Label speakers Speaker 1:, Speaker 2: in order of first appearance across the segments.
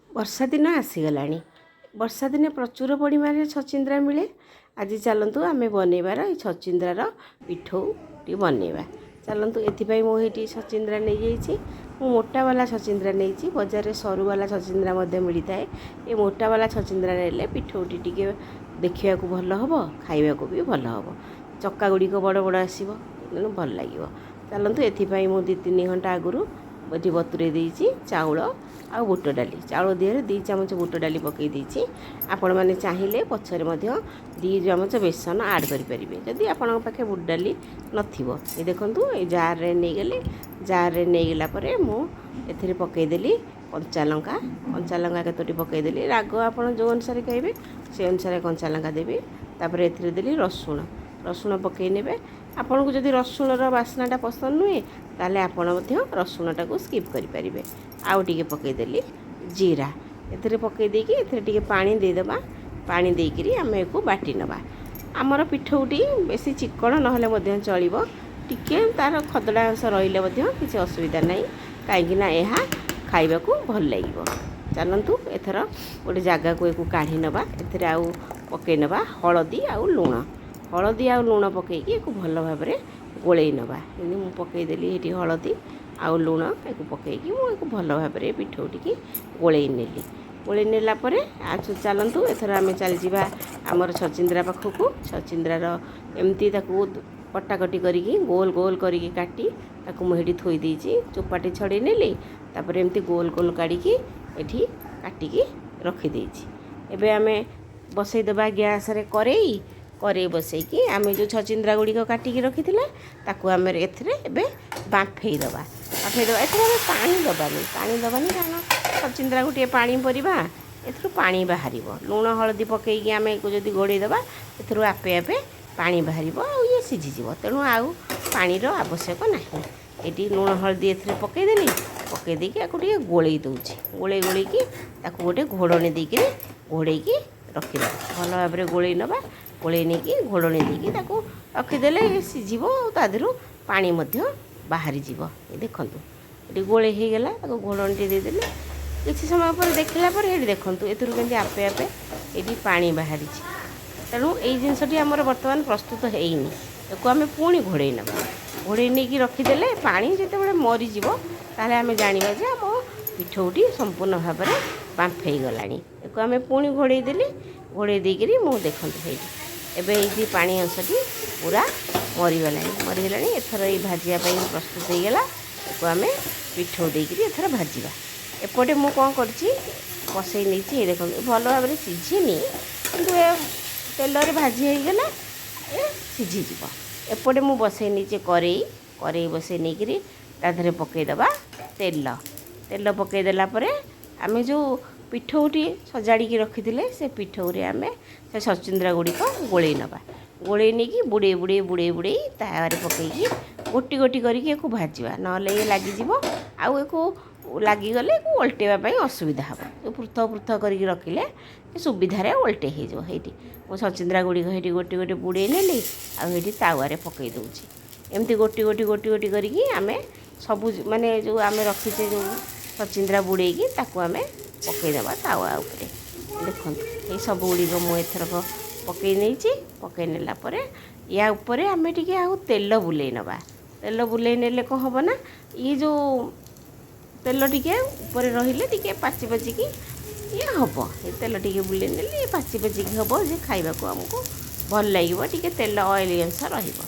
Speaker 1: ବର୍ଷା ଦିନ ଆସିଗଲାଣି। ବର୍ଷା ଦିନେ ପ୍ରଚୁର ପରିମାଣରେ ଛଚିନ୍ଦ୍ରା ମିଳେ। ଆଜି ଚାଲନ୍ତୁ ଆମେ ବନେଇବାର ଏଇ ଛଚିନ୍ଦ୍ରାର ପିଠଉଟି ବନେଇବା। ଚାଲନ୍ତୁ, ଏଥିପାଇଁ ମୁଁ ଏଇଠି ଛଚିନ୍ଦ୍ରା ନେଇଯାଇଛି। ମୁଁ ମୋଟାବାଲା ଛଚିନ୍ଦ୍ରା ନେଇଛି। ବଜାରରେ ସରୁବାଲା ଛଚିନ୍ଦ୍ରା ମଧ୍ୟ ମିଳିଥାଏ। ଏ ମୋଟାବାଲା ଛଚିନ୍ଦ୍ରା ନେଲେ ପିଠଉଟି ଟିକେ ଦେଖିବାକୁ ଭଲ ହେବ, ଖାଇବାକୁ ବି ଭଲ ହେବ। ଚକା ଗୁଡ଼ିକ ବଡ଼ ବଡ଼ ଆସିବ, ତେଣୁ ଭଲ ଲାଗିବ। ଚାଲନ୍ତୁ, ଏଥିପାଇଁ ମୁଁ 2-3 ଘଣ୍ଟା ଆଗରୁ ଏଠି ବତୁରେଇ ଦେଇଛି ଚାଉଳ ଆଉ ବୁଟ ଡାଲି। ଚାଉଳ ଦେହରେ 2 ଚାମଚ ବୁଟ ଡାଲି ପକାଇ ଦେଇଛି। ଆପଣମାନେ ଚାହିଁଲେ ପଛରେ ମଧ୍ୟ 2 ଚାମଚ ବେସନ ଆଡ଼୍ କରିପାରିବେ ଯଦି ଆପଣଙ୍କ ପାଖେ ବୁଟ ଡାଲି ନଥିବ। ଏ ଦେଖନ୍ତୁ, ଏ ଜାର୍ରେ ନେଇଗଲି। ଜାର୍ରେ ନେଇଗଲା ପରେ ମୁଁ ଏଥିରେ ପକାଇଦେଲି କଞ୍ଚାଲଙ୍କା କେତୋଟି ପକାଇଦେଲି। ରାଗ ଆପଣ ଯେଉଁ ଅନୁସାରେ ଖାଇବେ ସେ ଅନୁସାରେ କଞ୍ଚାଲଙ୍କା ଦେବି। ତାପରେ ଏଥିରେ ଦେଲି ରସୁଣ ପକାଇ ନେବେ। ଆପଣଙ୍କୁ ଯଦି ରସୁଣର ବାସ୍ନାଟା ପସନ୍ଦ ନୁହେଁ ତାହେଲେ ଆପଣ ମଧ୍ୟ ରସୁଣଟାକୁ ସ୍କିପ୍ କରିପାରିବେ। ଆଉ ଟିକେ ପକାଇଦେଲି ଜିରା। ଏଥିରେ ପକାଇ ଦେଇକି ଏଥିରେ ଟିକେ ପାଣି ଦେଇଦେବା। ପାଣି ଦେଇକରି ଆମେ ଏକୁ ବାଟି ନେବା। ଆମର ପିଠଉଟି ବେଶୀ ଚିକଣ ନହେଲେ ମଧ୍ୟ ଚଳିବ। ଟିକେ ତା'ର ଖଦଡ଼ା ଅଂଶ ରହିଲେ ମଧ୍ୟ କିଛି ଅସୁବିଧା ନାହିଁ, କାହିଁକିନା ଏହା ଖାଇବାକୁ ଭଲ ଲାଗିବ। ଚାଲନ୍ତୁ, ଏଥର ଗୋଟେ ଜାଗାକୁ ଏକୁ କାଢ଼ି ନେବା। ଏଥିରେ ଆଉ ପକାଇ ନେବା ହଳଦୀ ଆଉ ଲୁଣ ପକାଇକି ଏକୁ ଭଲ ଭାବରେ ଗୋଳେଇ ନେବା। ଏମିତି ମୁଁ ପକାଇଦେଲି ଏଠି ହଳଦୀ ଆଉ ଲୁଣ ଏକୁ ପକାଇକି ମୁଁ ଏକୁ ଭଲ ଭାବରେ ପିଠଉଟିକି ଗୋଳେଇ ନେଲି। ଗୋଳେଇ ନେଲା ପରେ ଚାଲନ୍ତୁ, ଏଥର ଆମେ ଚାଲିଯିବା ଆମର ଛଚିନ୍ଦ୍ରା ପାଖକୁ। ଛଚିନ୍ଦ୍ରାର ଏମିତି ତାକୁ କଟାକଟି କରିକି ଗୋଲ ଗୋଲ କରିକି କାଟି ତାକୁ ମୁଁ ଏଠି ଥୋଇ ଦେଇଛି। ଚୋପାଟି ଛଡ଼େଇ ନେଲି। ତାପରେ ଏମିତି ଗୋଲ ଗୋଲ କାଢ଼ିକି ଏଠି କାଟିକି ରଖିଦେଇଛି। ଏବେ ଆମେ ବସେଇଦେବା ଗ୍ୟାସରେ କରେଇ ବସେଇକି ଆମେ ଯେଉଁ ଛଚିନ୍ଦ୍ରା ଗୁଡ଼ିକ କାଟିକି ରଖିଥିଲେ ତାକୁ ଆମେ ଏଥିରେ ଏବେ ବାମ୍ଫେଇ ଦେବା। ଏଥିରେ ଆମେ ପାଣି ଦେବାନି କାରଣ ଛଚିନ୍ଦ୍ରା ଗୋଟିଏ ପାଣି ପରିବା, ଏଥିରୁ ପାଣି ବାହାରିବ। ଲୁଣ ହଳଦୀ ପକାଇକି ଆମେ ଏକୁ ଯଦି ଘୋଡ଼େଇ ଦେବା ଏଥିରୁ ଆପେ ଆପେ ପାଣି ବାହାରିବ ଆଉ ଇଏ ସିଝିଯିବ। ତେଣୁ ଆଉ ପାଣିର ଆବଶ୍ୟକ ନାହିଁ। ଏଠି ଲୁଣ ହଳଦୀ ଏଥିରେ ପକାଇ ଦେଇକି ଆକୁ ଟିକେ ଗୋଳେଇ ଦେଉଛି। ଗୋଳେଇକି ତାକୁ ଗୋଟେ ଘୋଡ଼ଣି ଦେଇକିରି ଘୋଡ଼େଇକି ରଖିଦେବା। ଭଲ ଭାବରେ ଗୋଳେଇ ନେବା। ଗୋଳେଇ ନେଇକି ଘୋଡ଼ଣି ଦେଇକି ତାକୁ ରଖିଦେଲେ ସିଝିବ ଆଉ ତା ଦେହରୁ ପାଣି ମଧ୍ୟ ବାହାରିଯିବ। ଏ ଦେଖନ୍ତୁ, ଏଠି ଗୋଳେଇ ହେଇଗଲା। ତାକୁ ଘୋଡ଼ଣିଟି ଦେଇଦେଲେ କିଛି ସମୟ ପରେ ଦେଖିଲା ପରେ ଏଠି ଦେଖନ୍ତୁ ଏଥିରୁ କେମିତି ଆପେ ଆପେ ଏଠି ପାଣି ବାହାରିଛି। ତେଣୁ ଏଇ ଜିନିଷଟି ଆମର ବର୍ତ୍ତମାନ ପ୍ରସ୍ତୁତ ହେଇନି। ଏକୁ ଆମେ ପୁଣି ଘୋଡ଼େଇ ନେବା। ଘୋଡ଼େଇ ନେଇକି ରଖିଦେଲେ ପାଣି ଯେତେବେଳେ ମରିଯିବ ତାହେଲେ ଆମେ ଜାଣିବା ଯେ ଆମ ପିଠଉଟି ସମ୍ପୂର୍ଣ୍ଣ ଭାବରେ ବାମ୍ଫେଇ ଗଲାଣି। ଏକୁ ଆମେ ପୁଣି ଘୋଡ଼େଇ ଦେଇକରି ମୁଁ ଦେଖନ୍ତୁ ହେଇଛି ଏବେ ଏଇଠି ପାଣି ଅଂଶଟି ପୁରା ମରିଗଲାଣି। ଏଥର ଏଇ ଭାଜିବା ପାଇଁ ପ୍ରସ୍ତୁତ ହେଇଗଲା। ଏକୁ ଆମେ ପିଠଉ ଦେଇକରି ଏଥର ଭାଜିବା। ଏପଟେ ମୁଁ କ'ଣ କରିଛି, ବସେଇ ନେଇଛି। ଏ ଦେଖନ୍ତୁ, ଭଲ ଭାବରେ ସିଝିନି କିନ୍ତୁ ଏ ତେଲରେ ଭାଜି ହେଇଗଲା, ଏ ସିଝିଯିବ। ଏପଟେ ମୁଁ ବସେଇ ନେଇଛି କରେଇ ବସେଇ ନେଇକରି ତା ଦେହରେ ପକାଇଦେବା ତେଲ ପକାଇଦେଲା ପରେ ଆମେ ଯେଉଁ ପିଠଉଟି ସଜାଡ଼ିକି ରଖିଥିଲେ ସେ ପିଠଉରେ ଆମେ ସେ ଛଚିନ୍ଦ୍ରା ଗୁଡ଼ିକ ଗୋଳେଇ ନେବା। ଗୋଳେଇ ନେଇକି ବୁଡ଼େଇ ତାୱାରେ ପକାଇକି ଗୋଟି କରିକି ଏକୁ ଭାଜିବା। ନହେଲେ ଇଏ ଲାଗିଯିବ ଆଉ ଏକୁ ଲାଗିଗଲେ ଏକୁ ଓଲଟେଇବା ପାଇଁ ଅସୁବିଧା ହେବ। ପୃଥକ କରିକି ରଖିଲେ ସୁବିଧାରେ ଓଲଟେଇ ହେଇଯିବ। ହେଇଠି ମୁଁ ଛଚିନ୍ଦ୍ରା ଗୁଡ଼ିକ ହେଇଠି ଗୋଟି ବୁଡ଼େଇ ନେଲି ଆଉ ହେଇଠି ତାୱାରେ ପକାଇ ଦେଉଛି। ଏମିତି ଗୋଟି କରିକି ଆମେ ସବୁ ମାନେ ଯେଉଁ ଆମେ ରଖିଛେ ଯେଉଁ ଛଚିନ୍ଦ୍ରା ବୁଡ଼େଇକି ତାକୁ ଆମେ ପକାଇଦେବା ତାୱା ଉପରେ। ଦେଖନ୍ତୁ, ଏଇ ସବୁ ଗୁଡ଼ିକ ମୁଁ ଏଥରକ ପକାଇ ନେଇଛି। ପକାଇ ନେଲା ପରେ ୟା ଉପରେ ଆମେ ଟିକେ ଆଉ ତେଲ ବୁଲେଇ ନେବା। ତେଲ ବୁଲେଇ ନେଲେ କ'ଣ ହେବ ନା, ଇଏ ଯେଉଁ ତେଲ ଟିକେ ଉପରେ ରହିଲେ ଟିକେ ପାଚିକି ଇଏ ହେବ। ଏ ତେଲ ଟିକେ ବୁଲେଇ ନେଲେ ପାଚିକି ହେବ, ଯେ ଖାଇବାକୁ ଆମକୁ ଭଲ ଲାଗିବ। ଟିକେ ତେଲ ଅଏଲି ଅଂଶ ରହିବ।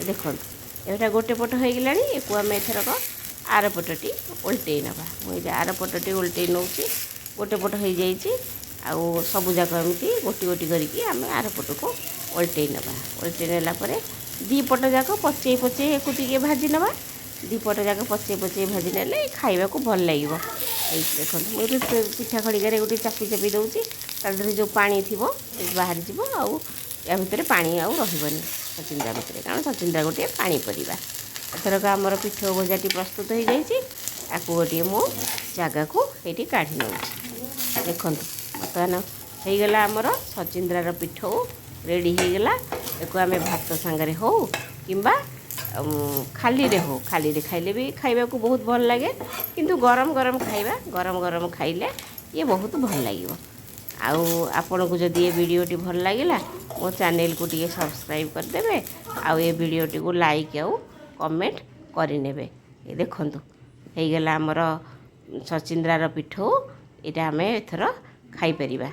Speaker 1: ଦେଖନ୍ତୁ, ଏଇଟା ଗୋଟେ ପଟ ହେଇଗଲାଣି। ଏକୁ ଆମେ ଏଥରକ ଆର ପଟଟି ଓଲଟେଇ ନେବା। ମୁଁ ଏଇ ଆର ପଟଟି ଓଲଟେଇ ନେଉଛି। ଗୋଟେ ପଟ ହେଇଯାଇଛି ଆଉ ସବୁଯାକ ଏମିତି ଗୋଟି କରିକି ଆମେ ଆର ପଟକୁ ଓଲଟେଇ ନେବା। ଓଲଟେଇ ନେଲା ପରେ 2 ପଟ ଯାକ ପଚେଇ ଏକୁ ଟିକେ ଭାଜି ନେବା। 2 ପଟ ଯାକ ପଚେଇ ଭାଜି ନେଲେ ଖାଇବାକୁ ଭଲ ଲାଗିବ। ଏଇ ଦେଖନ୍ତୁ, ମୁଁ ପିଠା ଖଡ଼ିକାରେ ଗୋଟେ ଚାପି ଦେଉଛି। ତା ଦେହରେ ଯେଉଁ ପାଣି ଥିବ ସେ ବାହାରିଯିବ ଆଉ ୟା ଭିତରେ ପାଣି ଆଉ ରହିବନି ଛଚିନ୍ଦ୍ରା ଭିତରେ, କାରଣ ଛଚିନ୍ଦ୍ରା ଗୋଟିଏ ପାଣି ପରିବା। ଏଥରକ ଆମର ପିଠଉ ଭଜାଟି ପ୍ରସ୍ତୁତ ହେଇଯାଇଛି। ଆକୁ ଗୋଟିଏ ମୁଁ ଜାଗାକୁ ଏଇଠି କାଢ଼ି ନେଉଛି। ଦେଖନ୍ତୁ, ବର୍ତ୍ତମାନ ହେଇଗଲା ଆମର ଛଚିନ୍ଦ୍ରାର ପିଠଉ ରେଡ଼ି ହେଇଗଲା। ଏକୁ ଆମେ ଭାତ ସାଙ୍ଗରେ ହେଉ କିମ୍ବା ଖାଲିରେ ଖାଇଲେ ବି ଖାଇବାକୁ ବହୁତ ଭଲ ଲାଗେ। କିନ୍ତୁ ଗରମ ଖାଇବା, ଗରମ ଖାଇଲେ ये बहुत भल लगे। आउ आपन को जदि ये वीडियोटी भल लगिला मो चैनल को टी सब्सक्राइब करदे। आउ ये वीडियोटी को लाइक आउ कमेंट करने। ये देखंतु हो गला आमर छचिंद्रार पिठौ। यहाँ आम एथर खाई परिबा।